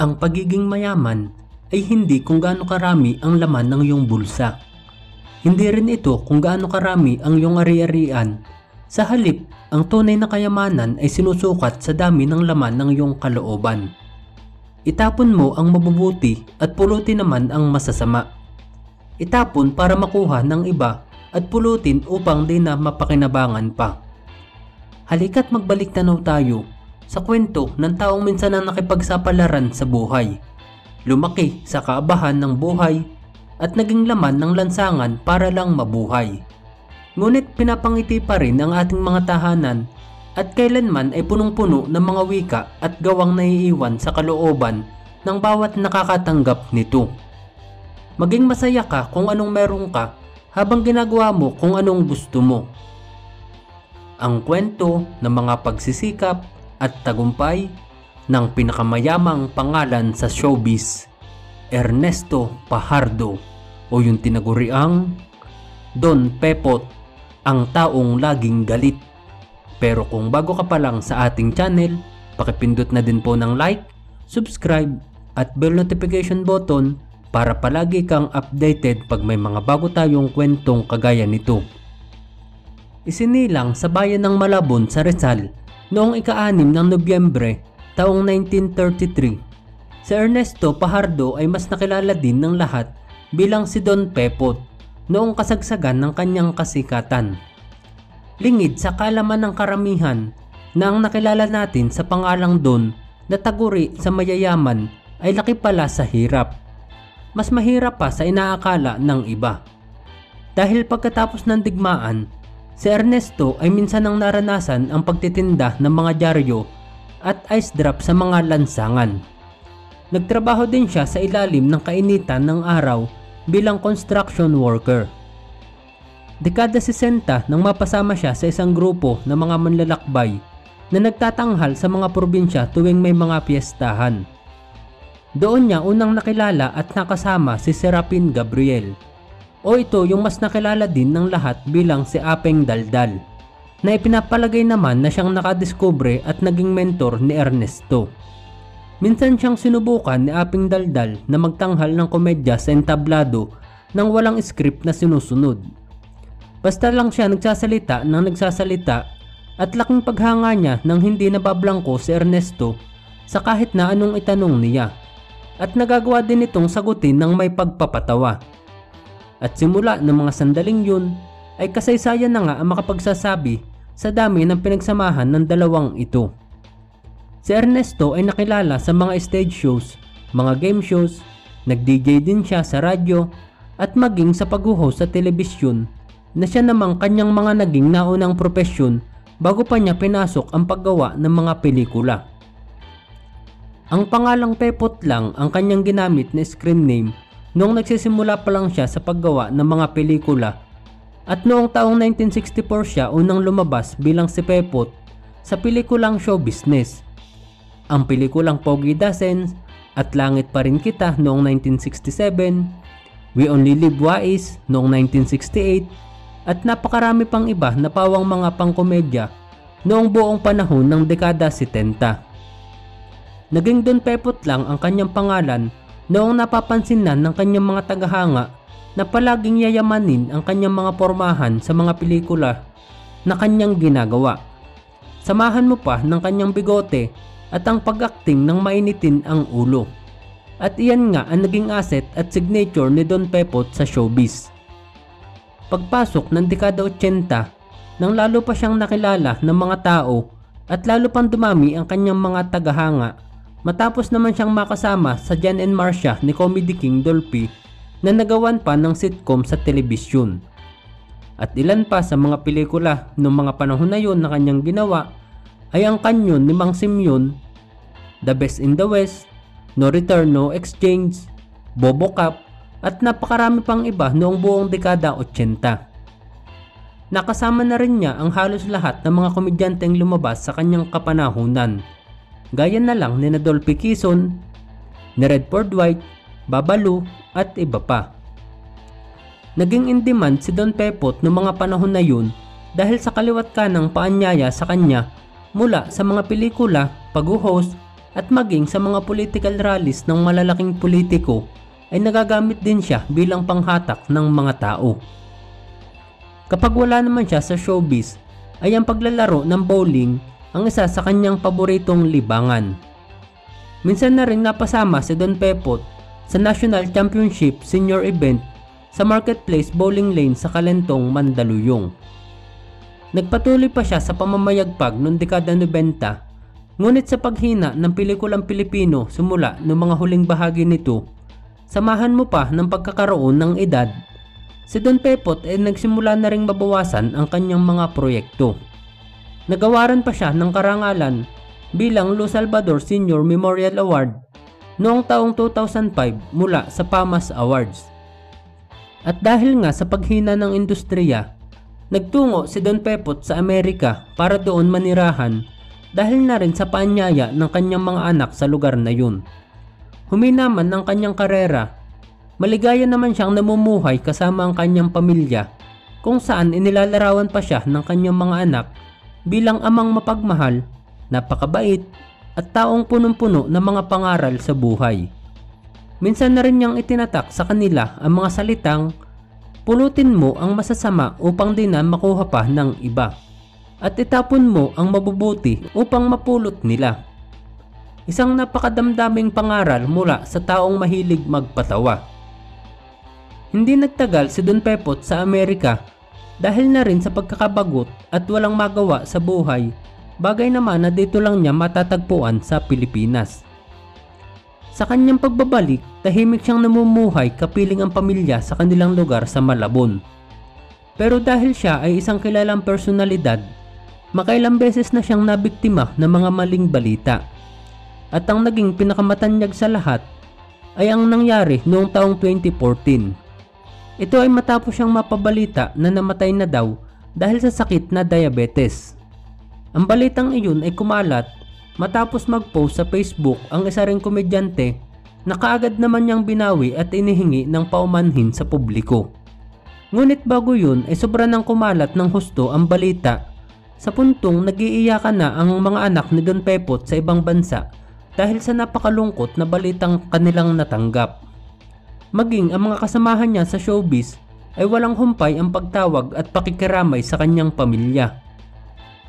Ang pagiging mayaman ay hindi kung gaano karami ang laman ng iyong bulsa. Hindi rin ito kung gaano karami ang iyong ari-arian. Sa halip, ang tunay na kayamanan ay sinusukat sa dami ng laman ng iyong kalooban. Itapon mo ang mabubuti at pulutin naman ang masasama. Itapon para makuha ng iba at pulutin upang di na mapakinabangan pa. Halika't magbalik tanaw tayo sa kwento ng taong minsan ang nakipagsapalaran sa buhay. Lumaki sa kaabahan ng buhay at naging laman ng lansangan para lang mabuhay. Ngunit pinapangiti pa rin ang ating mga tahanan at kailanman ay punong-puno ng mga wika at gawang naiiwan sa kalooban ng bawat nakakatanggap nito. Maging masaya ka kung anong meron ka habang ginagawa mo kung anong gusto mo. Ang kwento ng mga pagsisikap at tagumpay ng pinakamayamang pangalan sa showbiz, Ernesto Fajardo, o yung tinaguriang Don Pepot, ang taong laging galit. Pero kung bago ka pa lang sa ating channel, pakipindot na din po ng like, subscribe at bell notification button para palagi kang updated pag may mga bago tayong kwentong kagaya nito. Isinilang sa bayan ng Malabon sa Rizal noong ika-6 ng Nobyembre taong 1933, si Ernesto Fajardo ay mas nakilala din ng lahat bilang si Don Pepot noong kasagsagan ng kanyang kasikatan. Lingid sa kaalaman ng karamihan na ang nakilala natin sa pangalang Don na taguri sa mayayaman ay laki pala sa hirap. Mas mahirap pa sa inaakala ng iba. Dahil pagkatapos ng digmaan, si Ernesto ay minsan nang naranasan ang pagtitinda ng mga dyaryo at ice drop sa mga lansangan. Nagtrabaho din siya sa ilalim ng kainitan ng araw bilang construction worker. Dekada 60 nang mapasama siya sa isang grupo ng mga manlalakbay na nagtatanghal sa mga probinsya tuwing may mga piyestahan. Doon niya unang nakilala at nakasama si Serapin Gabriel, o ito yung mas nakilala din ng lahat bilang si Apeng Daldal, na ipinapalagay naman na siyang nakadiskubre at naging mentor ni Ernesto. Minsan siyang sinubukan ni Apeng Daldal na magtanghal ng komedya sa entablado nang walang script na sinusunod. Basta lang siya nagsasalita ng nagsasalita at laking paghanga niya nang hindi nabablangko si Ernesto sa kahit na anong itanong niya, at nagagawa din itong sagutin ng may pagpapatawa. At simula ng mga sandaling yun ay kasaysayan na nga ang makapagsasabi sa dami ng pinagsamahan ng dalawang ito. Si Ernesto ay nakilala sa mga stage shows, mga game shows, nag-DJ din siya sa radyo at maging sa pag-host sa telebisyon na siya namang kanyang mga naging naunang propesyon bago pa niya pinasok ang paggawa ng mga pelikula. Ang pangalang Pepot lang ang kanyang ginamit na screen name noong nagsisimula pa lang siya sa paggawa ng mga pelikula, at noong taong 1964 siya unang lumabas bilang si Pepot sa pelikulang Show Business. Ang pelikulang Pogi Dacens at Langit Pa Rin Kita noong 1967, We Only Live Wais noong 1968, at napakarami pang iba na pawang mga pangkomedya noong buong panahon ng dekada 70. Naging Don Pepot lang ang kanyang pangalan noong napapansin na ng kanyang mga tagahanga na palaging yayamanin ang kanyang mga pormahan sa mga pelikula na kanyang ginagawa. Samahan mo pa ng kanyang bigote at ang pag-acting ng mainitin ang ulo. At iyan nga ang naging asset at signature ni Don Pepot sa showbiz. Pagpasok ng dekada 80, nang lalo pa siyang nakilala ng mga tao at lalo pang dumami ang kanyang mga tagahanga, matapos naman siyang makasama sa Jan and Marcia ni Comedy King Dolphy na nagawan pa ng sitcom sa telebisyon. At ilan pa sa mga pelikula noong mga panahon na yun na kanyang ginawa ay ang Kanyon ni Mang Simeon, The Best in the West, No Return No Exchange, Bobo Cup, at napakarami pang iba noong buong dekada 80. Nakasama na rin niya ang halos lahat ng mga komedyanteng lumabas sa kanyang kapanahunan, gaya na lang ni Dolphy Quezon, ni Redford White, Babalu at iba pa. Naging in demand si Don Pepot noong mga panahon na yun dahil sa kaliwat kanang paanyaya sa kanya mula sa mga pelikula, pag-host at maging sa mga political rallies ng malalaking politiko ay nagagamit din siya bilang panghatak ng mga tao. Kapag wala naman siya sa showbiz ay ang paglalaro ng bowling ang isa sa kanyang paboritong libangan. Minsan na rin napasama si Don Pepot sa National Championship Senior Event sa Marketplace Bowling Lane sa Calentong, Mandaluyong. Nagpatuloy pa siya sa pamamayagpag noong dekada 90, ngunit sa paghina ng pelikulang Pilipino simula noong mga huling bahagi nito, samahan mo pa ng pagkakaroon ng edad, si Don Pepot ay nagsimula na ring mabawasan ang kanyang mga proyekto. Nagawaran pa siya ng karangalan bilang Lou Salvador Sr. Memorial Award noong taong 2005 mula sa PAMAS Awards. At dahil nga sa paghina ng industriya, nagtungo si Don Pepot sa Amerika para doon manirahan dahil na rin sa paanyaya ng kanyang mga anak sa lugar na yun. Humina man ng kanyang karera, maligaya naman siyang namumuhay kasama ang kanyang pamilya kung saan inilalarawan pa siya ng kanyang mga anak bilang amang mapagmahal, napakabait at taong punong-puno ng mga pangaral sa buhay. Minsan na rin niyang itinatak sa kanila ang mga salitang, "Pulutin mo ang masasama upang di na makuha pa ng iba, at itapon mo ang mabubuti upang mapulot nila." Isang napakadamdaming pangaral mula sa taong mahilig magpatawa. Hindi nagtagal si Don Pepot sa Amerika dahil na rin sa pagkakabagot at walang magawa sa buhay, bagay naman na dito lang niya matatagpuan sa Pilipinas. Sa kanyang pagbabalik, tahimik siyang namumuhay kapiling ang pamilya sa kanilang lugar sa Malabon. Pero dahil siya ay isang kilalang personalidad, makailang beses na siyang nabiktima ng mga maling balita. At ang naging pinakamatanyag sa lahat ay ang nangyari noong taong 2014. Ito ay matapos siyang mapabalita na namatay na daw dahil sa sakit na diabetes. Ang balitang iyon ay kumalat matapos mag-post sa Facebook ang isa ring komedyante na kaagad naman niyang binawi at inihingi ng paumanhin sa publiko. Ngunit bago yun ay sobra nang kumalat ng husto ang balita sa puntong nag-iiyakan na ang mga anak ni Don Pepot sa ibang bansa dahil sa napakalungkot na balitang kanilang natanggap. Maging ang mga kasamahan niya sa showbiz ay walang humpay ang pagtawag at pakikiramay sa kanyang pamilya.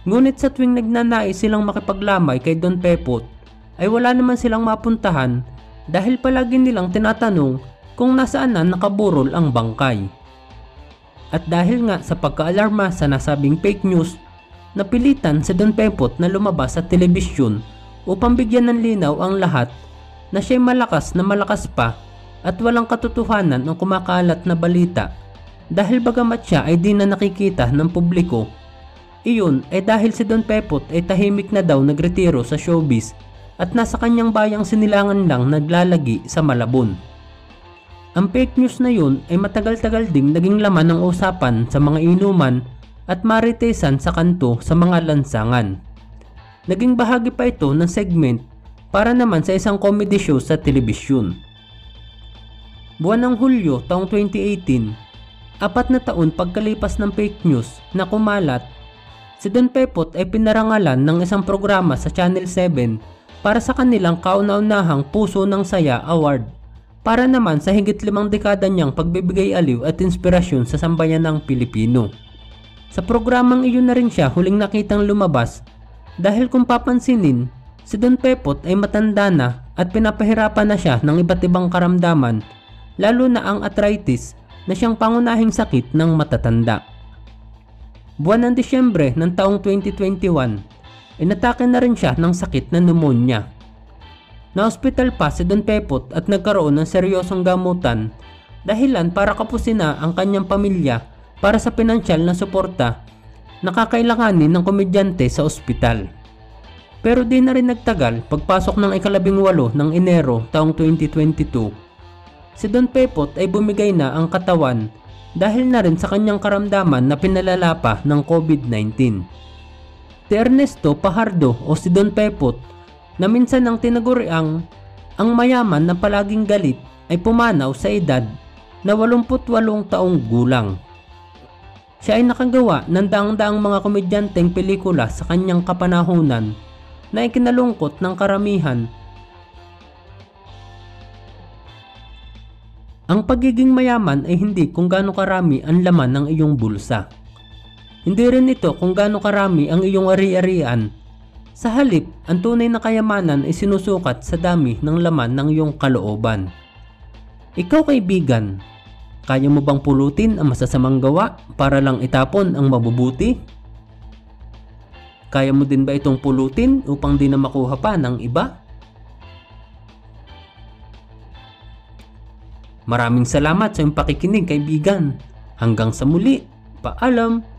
Ngunit sa tuwing nagnanais silang makipaglamay kay Don Pepot ay wala naman silang mapuntahan dahil palagi nilang tinatanong kung nasaan na nakaburol ang bangkay. At dahil nga sa pagkaalarma sa nasabing fake news, napilitan si Don Pepot na lumabas sa telebisyon upang bigyan ng linaw ang lahat na siya'y malakas na malakas pa at walang katotohanan ang kumakalat na balita dahil bagamat siya ay di na nakikita ng publiko. Iyon ay dahil si Don Pepot ay tahimik na daw nagretiro sa showbiz at nasa kanyang bayang Sinilangan lang naglalagi sa Malabon. Ang fake news na yun ay matagal-tagal ding naging laman ng usapan sa mga inuman at maritesan sa kanto sa mga lansangan. Naging bahagi pa ito ng segment para naman sa isang comedy show sa telebisyon. Buwan ng Hulyo taong 2018, 4 na taon pagkalipas ng fake news na kumalat, si Don Pepot ay pinarangalan ng isang programa sa Channel 7 para sa kanilang kauna-unahang Puso ng Saya Award para naman sa higit 5 dekada niyang pagbibigay aliw at inspirasyon sa sambayanang Pilipino. Sa programang iyon na rin siya huling nakitang lumabas dahil kung papansinin, si Don Pepot ay matanda na at pinapahirapan na siya ng iba't ibang karamdaman, lalo na ang arthritis na siyang pangunahing sakit ng matatanda. Buwan ng Disyembre ng taong 2021, inatake na rin siya ng sakit na pneumonia. Na-hospital pa si Don Pepot at nagkaroon ng seryosong gamutan, dahilan para kapusin na ang kanyang pamilya para sa pinansyal na suporta na kakailanganin ng komedyante sa ospital. Pero di na rin nagtagal pagpasok ng ika-18 ng Enero taong 2022, si Don Pepot ay bumigay na ang katawan dahil na rin sa kanyang karamdaman na pinalala pa ng COVID-19. Si Ernesto Pajardo o si Don Pepot na minsan ang tinaguriang ang mayaman na palaging galit ay pumanaw sa edad na 88 taong gulang. Siya ay nakagawa ng daang-daang mga komedyanteng pelikula sa kanyang kapanahunan na ikinalungkot ng karamihan Ang pagiging mayaman ay hindi kung gaano karami ang laman ng iyong bulsa. Hindi rin ito kung gaano karami ang iyong ari-arian. Sa halip, ang tunay na kayamanan ay sinusukat sa dami ng laman ng iyong kalooban. Ikaw kaibigan, kaya mo bang pulutin ang masasamang gawa para lang itapon ang mabubuti? Kaya mo din ba itong pulutin upang di na makuha pa ng iba? Maraming salamat sa iyong pakikinig kaibigan. Hanggang sa muli. Paalam!